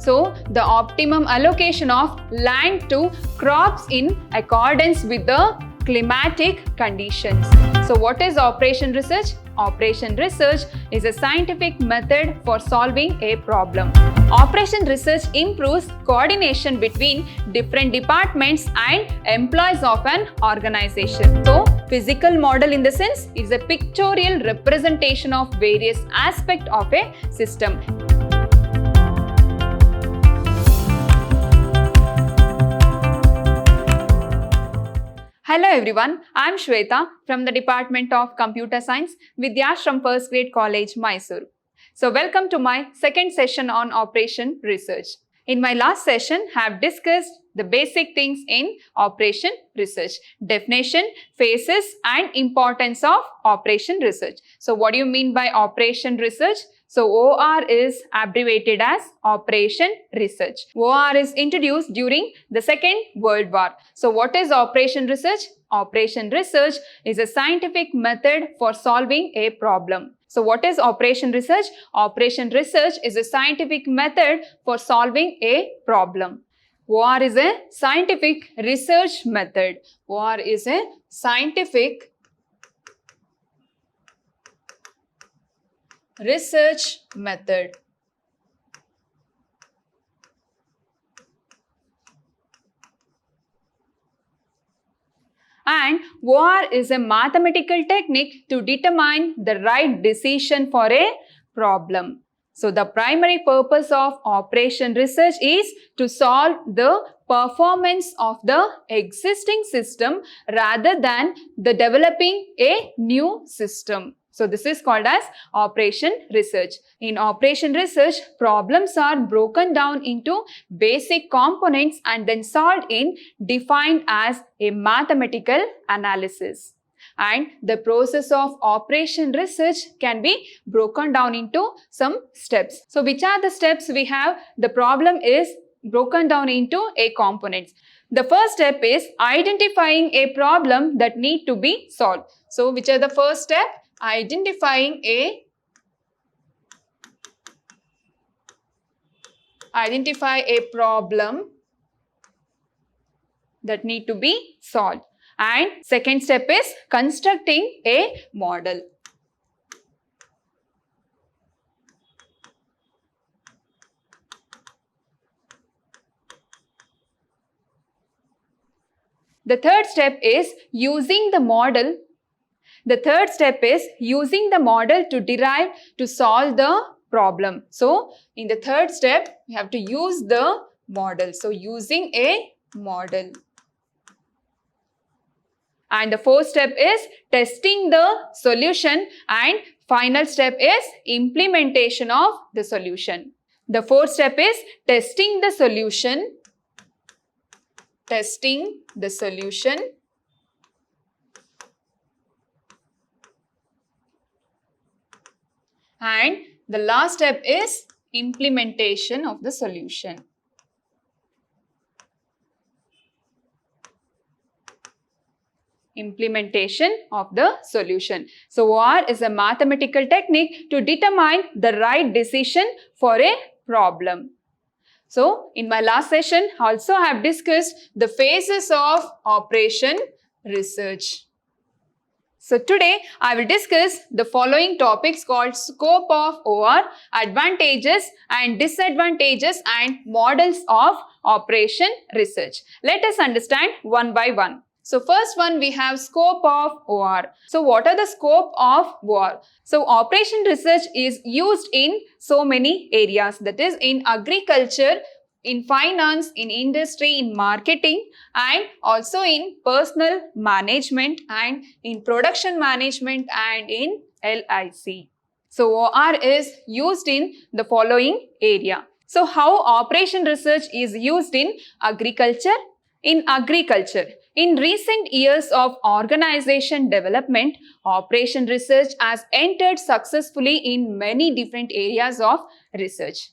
So the optimum allocation of land to crops in accordance with the climatic conditions. So what is operation research? Operation research is a scientific method for solving a problem. Operation research improves coordination between different departments and employees of an organization. So physical model in the sense is a pictorial representation of various aspects of a system. Hello everyone, I am Shweta from the Department of Computer Science, Vidyashram First Grade College, Mysore. So welcome to my second session on operation research. In my last session, I have discussed the basic things in operation research, definition, phases and importance of operation research. So what do you mean by operation research? So OR is abbreviated as Operation Research. OR is introduced during the Second World War. So what is Operation Research? Operation Research is a scientific method for solving a problem. So what is Operation Research? Operation Research is a scientific method for solving a problem. OR is a scientific research method. OR is a scientific research method. And OR is a mathematical technique to determine the right decision for a problem. So the primary purpose of operation research is to solve the performance of the existing system rather than the developing a new system. So this is called as operation research. In operation research, problems are broken down into basic components and then solved in defined as a mathematical analysis. And the process of operation research can be broken down into some steps. So which are the steps we have? The problem is broken down into a components. The first step is identifying a problem that need to be solved. So which are the first step? Identifying a problem that need to be solved. And second step is constructing a model. The third step is using the model. The third step is using the model to solve the problem. So, in the third step, we have to use the model. So, using a model. And the fourth step is testing the solution, and final step is implementation of the solution. The fourth step is testing the solution. Testing the solution. And the last step is implementation of the solution. Implementation of the solution. So OR is a mathematical technique to determine the right decision for a problem. So in my last session, also I have discussed the phases of operation research. So today I will discuss the following topics called scope of OR, advantages and disadvantages and models of operation research. Let us understand one by one. So first one, we have scope of OR. So what are the scope of OR? So operation research is used in so many areas, that is in agriculture, in finance, in industry, in marketing, and also in personal management and in production management and in LIC. So OR is used in the following area. So how operation research is used in agriculture? In agriculture, in recent years of organization development, operation research has entered successfully in many different areas of research.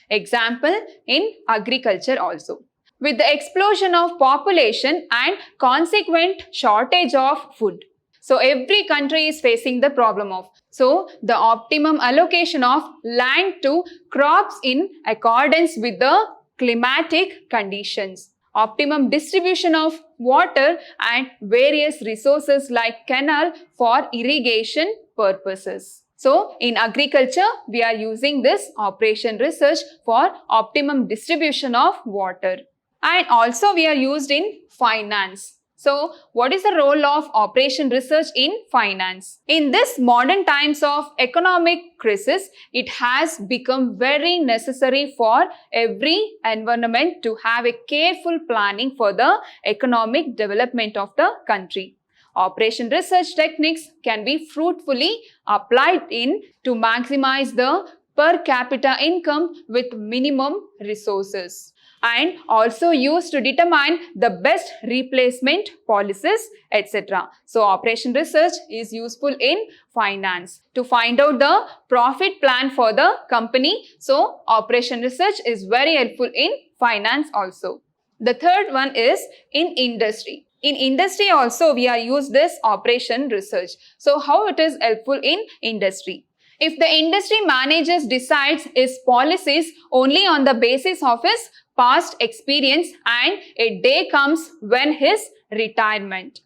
Example, in agriculture also. With the explosion of population and consequent shortage of food. So every country is facing the problem of. So the optimum allocation of land to crops in accordance with the climatic conditions. Optimum distribution of water and various resources like canal for irrigation purposes. So in agriculture, we are using this operation research for optimum distribution of water. And also we are used in finance. So, what is the role of operation research in finance? In this modern times of economic crisis, it has become very necessary for every environment to have a careful planning for the economic development of the country. Operation research techniques can be fruitfully applied in to maximize the per capita income with minimum resources, and also used to determine the best replacement policies, etc. So, operation research is useful in finance to find out the profit plan for the company. So, operation research is very helpful in finance also. The third one is in industry. In industry also we are used this operation research. So, how it is helpful in industry? If the industry manager decides its policies only on the basis of his past experience and a day comes when his retirement,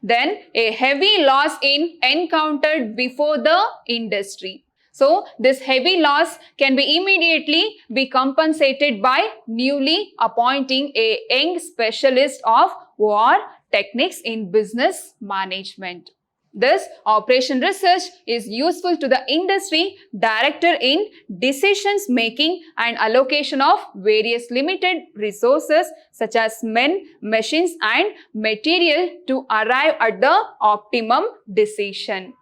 then a heavy loss in encountered before the industry. So, this heavy loss can be immediately be compensated by newly appointing a young specialist of war techniques in business management. This operation research is useful to the industry director in decisions making and allocation of various limited resources such as men, machines and material to arrive at the optimum decision.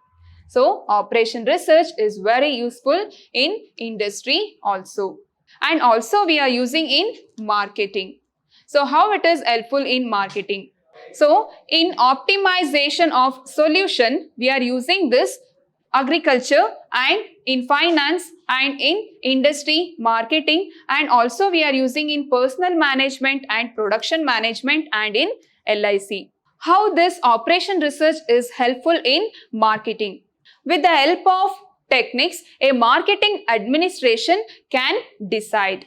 So, operation research is very useful in industry also. And also we are using in marketing. So, how it is helpful in marketing? So, in optimization of solution, we are using this agriculture and in finance and in industry marketing, and also we are using in personal management and production management and in LIC. How this operation research is helpful in marketing? With the help of techniques, a marketing administration can decide.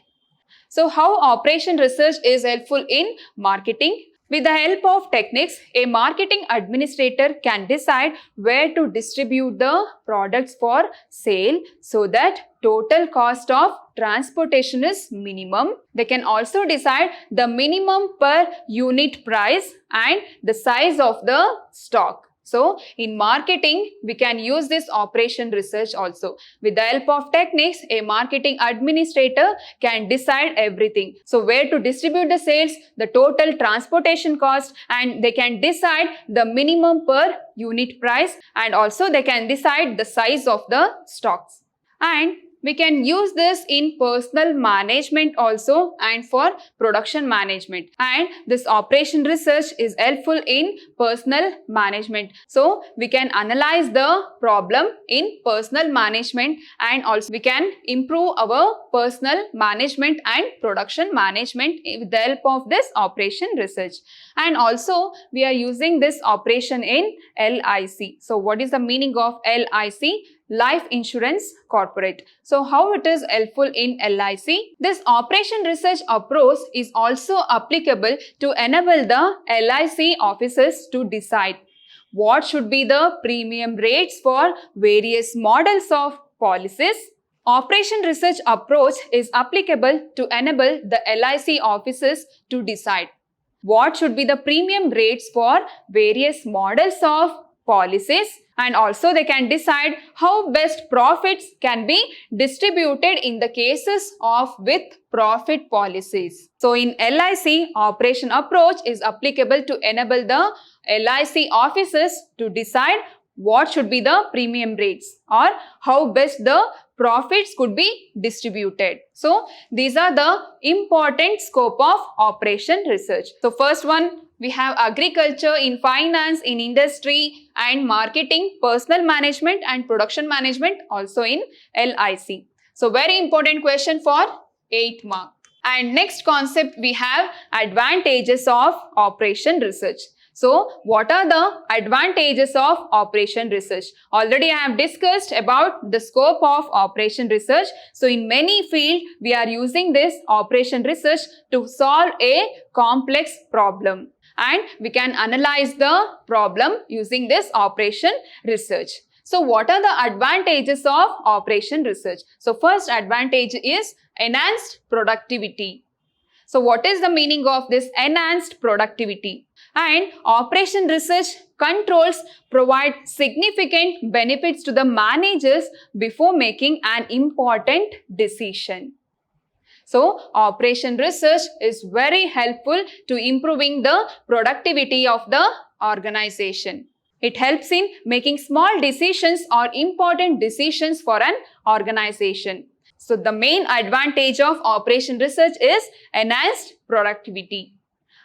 So, how operation research is helpful in marketing? With the help of techniques, a marketing administrator can decide where to distribute the products for sale so that total cost of transportation is minimum. They can also decide the minimum per unit price and the size of the stock. So, in marketing, we can use this operation research also. With the help of techniques, a marketing administrator can decide everything. So, where to distribute the sales, the total transportation cost, and they can decide the minimum per unit price, and also they can decide the size of the stocks. And we can use this in personal management also and for production management. And this operation research is helpful in personal management. So, we can analyze the problem in personal management, and also we can improve our personal management and production management with the help of this operation research. And also we are using this operation in LIC. So, what is the meaning of LIC? Life Insurance Corporate. So, how it is helpful in LIC? This operation research approach is also applicable to enable the LIC officers to decide what should be the premium rates for various models of policies. Operation research approach is applicable to enable the LIC officers to decide what should be the premium rates for various models of policies, and also they can decide how best profits can be distributed in the cases of with profit policies. So, in LIC, operation approach is applicable to enable the LIC officers to decide what should be the premium rates or how best the profits could be distributed. So, these are the important scope of operation research. So, first one, we have agriculture, in finance, in industry and marketing, personal management and production management also in LIC. So, very important question for 8 marks. And next concept we have advantages of operation research. So, what are the advantages of operation research? Already I have discussed about the scope of operation research. So, in many fields, we are using this operation research to solve a complex problem. And we can analyze the problem using this operation research. So, what are the advantages of operation research? So, first advantage is enhanced productivity. So, what is the meaning of this enhanced productivity? And operation research controls provide significant benefits to the managers before making an important decision. So, operation research is very helpful to improving the productivity of the organization. It helps in making small decisions or important decisions for an organization. So, the main advantage of operation research is enhanced productivity.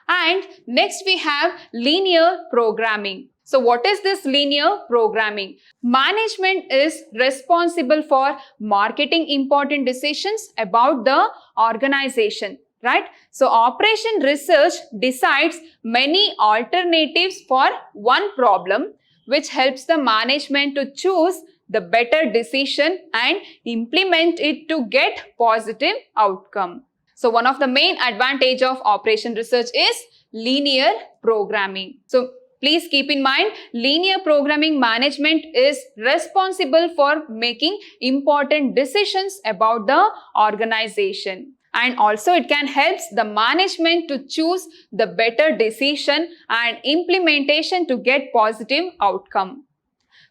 And next we have linear programming. So what is this linear programming? Management is responsible for marketing important decisions about the organization, right? So operation research decides many alternatives for one problem, which helps the management to choose the better decision and implement it to get positive outcome. So one of the main advantage of operation research is linear programming. So please keep in mind, linear programming management is responsible for making important decisions about the organization. And also it can help the management to choose the better decision and implementation to get positive outcome.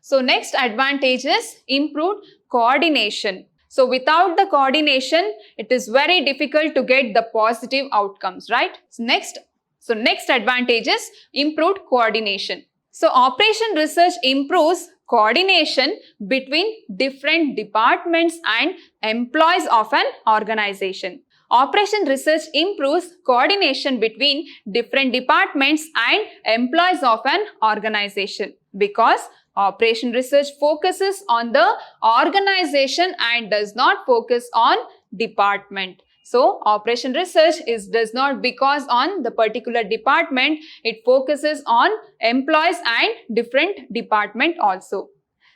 So next advantage is improved coordination. So without the coordination, it is very difficult to get the positive outcomes, right? So next advantage is improved coordination. So operation research improves coordination between different departments and employees of an organization. Operation research improves coordination between different departments and employees of an organization because operation research focuses on the organization and does not focus on department. So, operation research does not because on the particular department, it focuses on employees and different department also.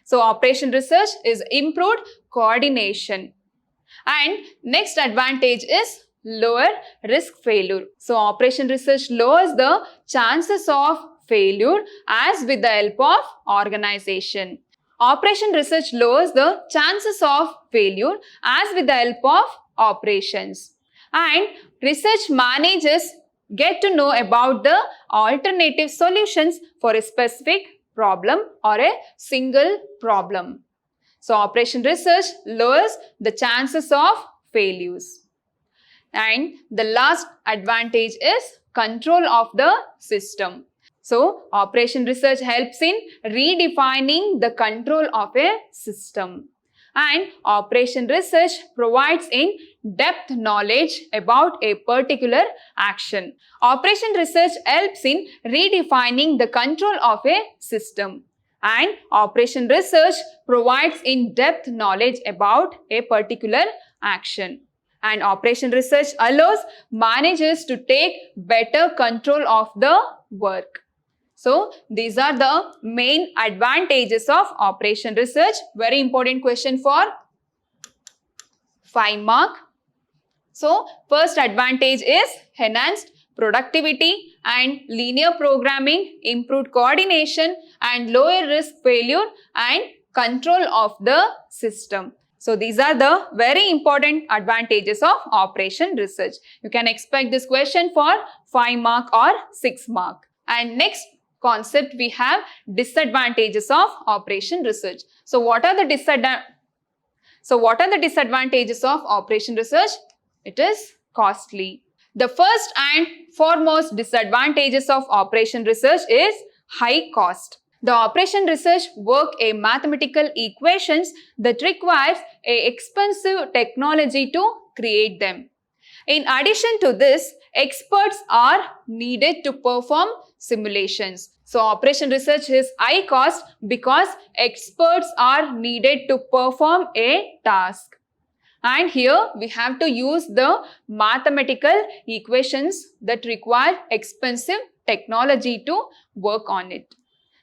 So, operation research is improved coordination. And next advantage is lower risk failure. So, operation research lowers the chances of failure as with the help of organization. Operation research lowers the chances of failure as with the help of operations. And research managers get to know about the alternative solutions for a specific problem or a single problem. So, operation research lowers the chances of failures. And the last advantage is control of the system. So, operation research helps in redefining the control of a system. And operation research provides in-depth knowledge about a particular action. Operation research helps in redefining the control of a system. And operation research provides in-depth knowledge about a particular action. And operation research allows managers to take better control of the work. So, these are the main advantages of operation research. Very important question for 5 mark. So, first advantage is enhanced productivity and linear programming, improved coordination and lower risk failure and control of the system. So, these are the very important advantages of operation research. You can expect this question for 5 mark or 6 mark. And next concept we have disadvantages of operation research. So, what are the disadvantages of operation research? It is costly. The first and foremost disadvantages of operation research is high cost. The operation research work a mathematical equations that requires a expensive technology to create them. In addition to this, experts are needed to perform simulations. So, operation research is high cost because experts are needed to perform a task. And here we have to use the mathematical equations that require expensive technology to work on it.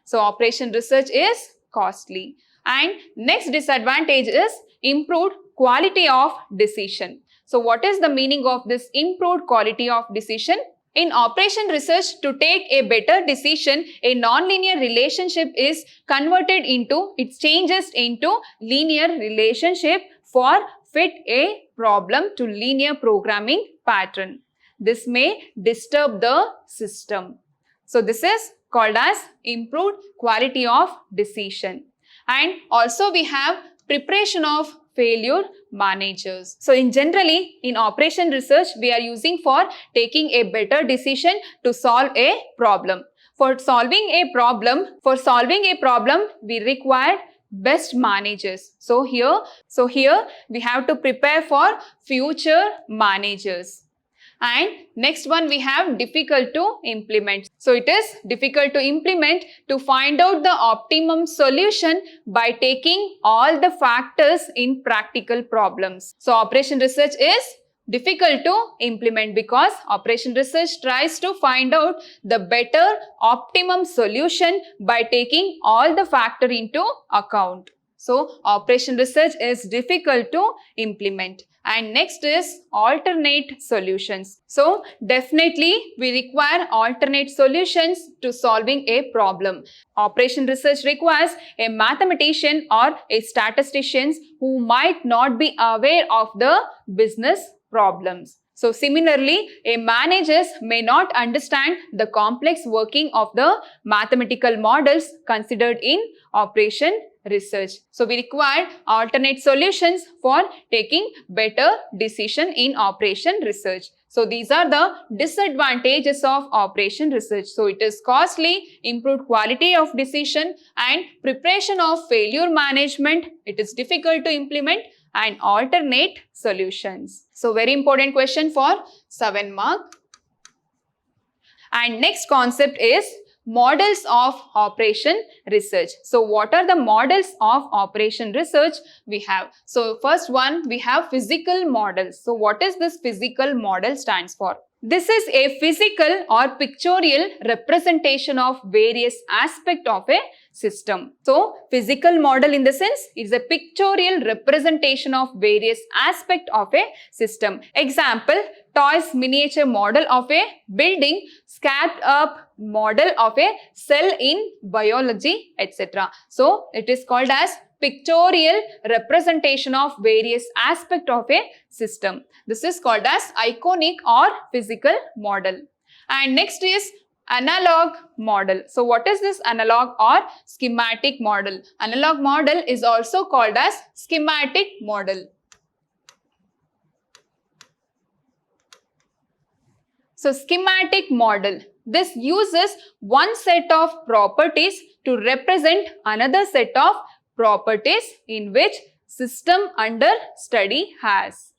So operation research is costly. And next disadvantage is improved quality of decision. So what is the meaning of this improved quality of decision? In operation research, to take a better decision, a nonlinear relationship is converted into, it changes into linear relationship for fit a problem to linear programming pattern. This may disturb the system. So this is called as improved quality of decision. And also we have preparation of failure managers. So in operation research, we are using for taking a better decision to solve a problem. For solving a problem, we require best managers. So here we have to prepare for future managers. And next one we have difficult to implement. So it is difficult to implement to find out the optimum solution by taking all the factors in practical problems. So operation research is difficult to implement because operation research tries to find out the better optimum solution by taking all the factor into account. So operation research is difficult to implement. And next is alternate solutions. So definitely we require alternate solutions to solving a problem. Operation research requires a mathematician or a statistician who might not be aware of the business problems. So similarly, a manager may not understand the complex working of the mathematical models considered in operation research. So we require alternate solutions for taking better decision in operation research. So these are the disadvantages of operation research. So it is costly, improved quality of decision, and preparation of failure management. It is difficult to implement, and alternate solutions. So very important question for 7 mark. And next concept is models of operation research. So what are the models of operation research we have? So first one, we have physical models. So what is this physical model stands for? This is a physical or pictorial representation of various aspects of a system. So physical model in the sense is a pictorial representation of various aspects of a system. Example, toys miniature model of a building, scaled up model of a cell in biology, etc. So it is called as pictorial representation of various aspects of a system. This is called as iconic or physical model. And next is analog model. So what is this analog or schematic model? Analog model is also called as schematic model. So schematic model. This uses one set of properties to represent another set of properties in which system under study has.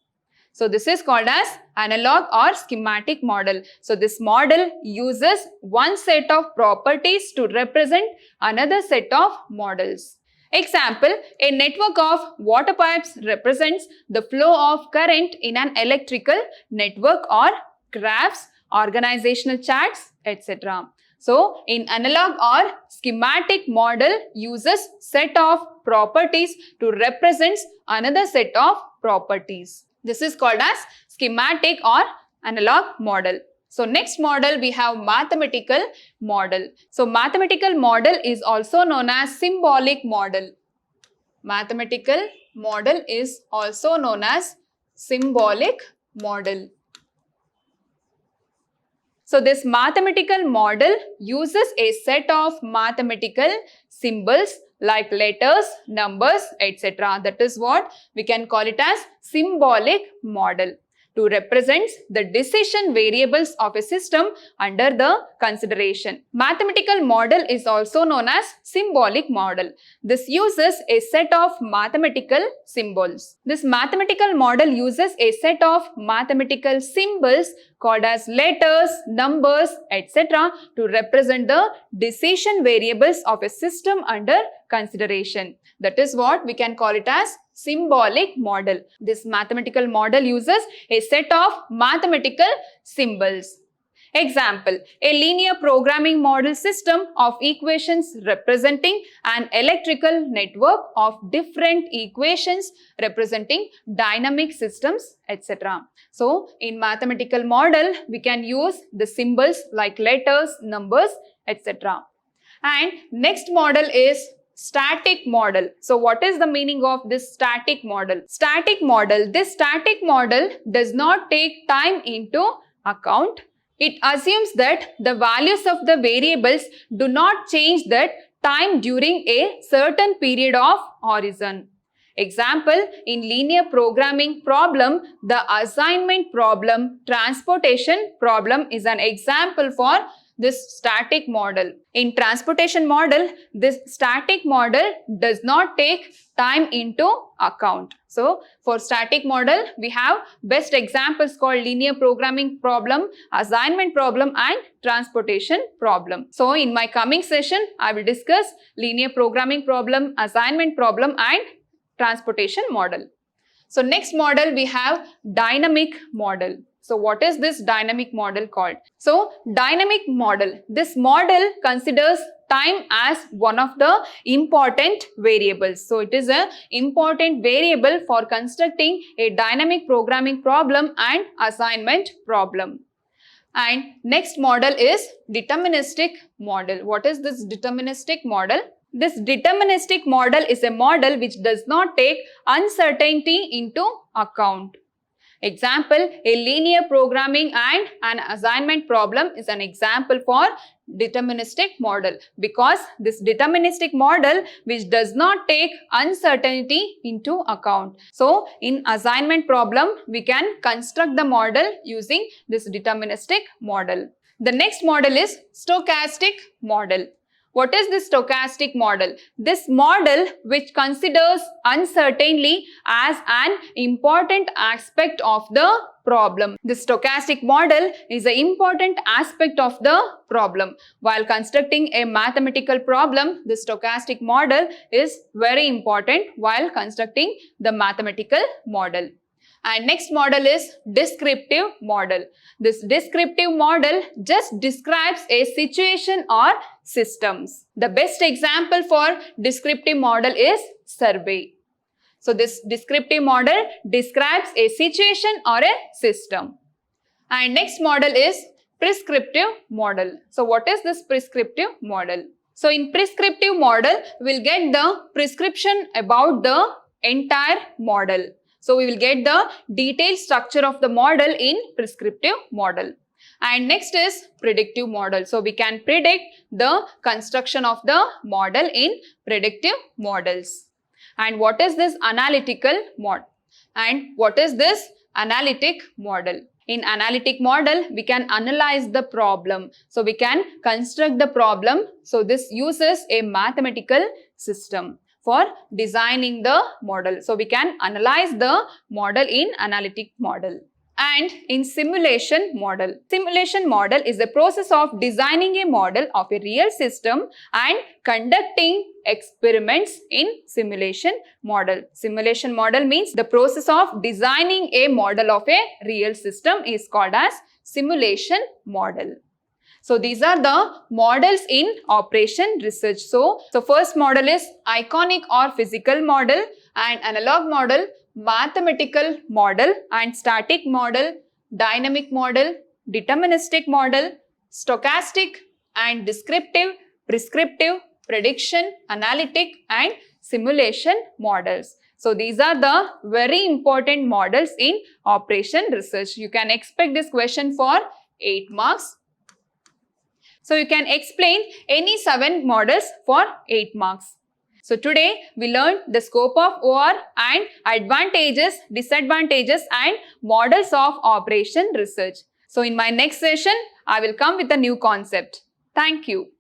So this is called as analog or schematic model. So this model uses one set of properties to represent another set of models. Example, a network of water pipes represents the flow of current in an electrical network, or graphs, organizational charts, etc. So, in analog or schematic model uses set of properties to represent another set of properties. This is called as schematic or analog model. So, next model we have mathematical model. So, mathematical model is also known as symbolic model. Mathematical model is also known as symbolic model. So this mathematical model uses a set of mathematical symbols like letters, numbers, etc. That is what we can call it as symbolic model, to represent the decision variables of a system under the consideration. Mathematical model is also known as symbolic model. This uses a set of mathematical symbols. This mathematical model uses a set of mathematical symbols called as letters, numbers, etc. to represent the decision variables of a system under consideration. That is what we can call it as symbolic model. This mathematical model uses a set of mathematical symbols. Example, a linear programming model system of equations representing an electrical network of different equations representing dynamic systems, etc. So, in mathematical model, we can use the symbols like letters, numbers, etc. And next model is static model. So what is the meaning of this static model? This static model does not take time into account. It assumes that the values of the variables do not change that time during a certain period of horizon. Example, in linear programming problem, the assignment problem, transportation problem is an example for this static model. In transportation model, this static model does not take time into account. So, for static model, we have best examples called linear programming problem, assignment problem and transportation problem. So, in my coming session, I will discuss linear programming problem, assignment problem and transportation model. So, next model we have dynamic model. So, what is this dynamic model called? So, dynamic model. This model considers time as one of the important variables. So, it is an important variable for constructing a dynamic programming problem and assignment problem. And next model is deterministic model. What is this deterministic model? This deterministic model is a model which does not take uncertainty into account. Example, a linear programming and an assignment problem is an example for deterministic model, because this deterministic model which does not take uncertainty into account. So, in assignment problem, we can construct the model using this deterministic model. The next model is stochastic model. What is this stochastic model? This model which considers uncertainty as an important aspect of the problem. The stochastic model is an important aspect of the problem. While constructing a mathematical problem, the stochastic model is very important while constructing the mathematical model. And next model is descriptive model. This descriptive model just describes a situation or systems. The best example for descriptive model is survey. So, this descriptive model describes a situation or a system. And next model is prescriptive model. So, what is this prescriptive model? So, in prescriptive model, we will get the prescription about the entire model. So, we will get the detailed structure of the model in prescriptive model. And next is predictive model. So, we can predict the construction of the model in predictive models. And what is this analytical model? And what is this analytic model? In analytic model, we can analyze the problem. So, we can construct the problem. So, this uses a mathematical system for designing the model. So, we can analyze the model in analytic model. And in simulation model. Simulation model is the process of designing a model of a real system and conducting experiments in simulation model. Simulation model means the process of designing a model of a real system is called as simulation model. So, these are the models in operation research. So, first model is iconic or physical model, and analog model, mathematical model, and static model, dynamic model, deterministic model, stochastic and descriptive, prescriptive, prediction, analytic and simulation models. So, these are the very important models in operation research. You can expect this question for 8 marks. So, you can explain any 7 models for 8 marks. So, today we learned the scope of OR and advantages, disadvantages and models of operation research. So, in my next session, I will come with a new concept. Thank you.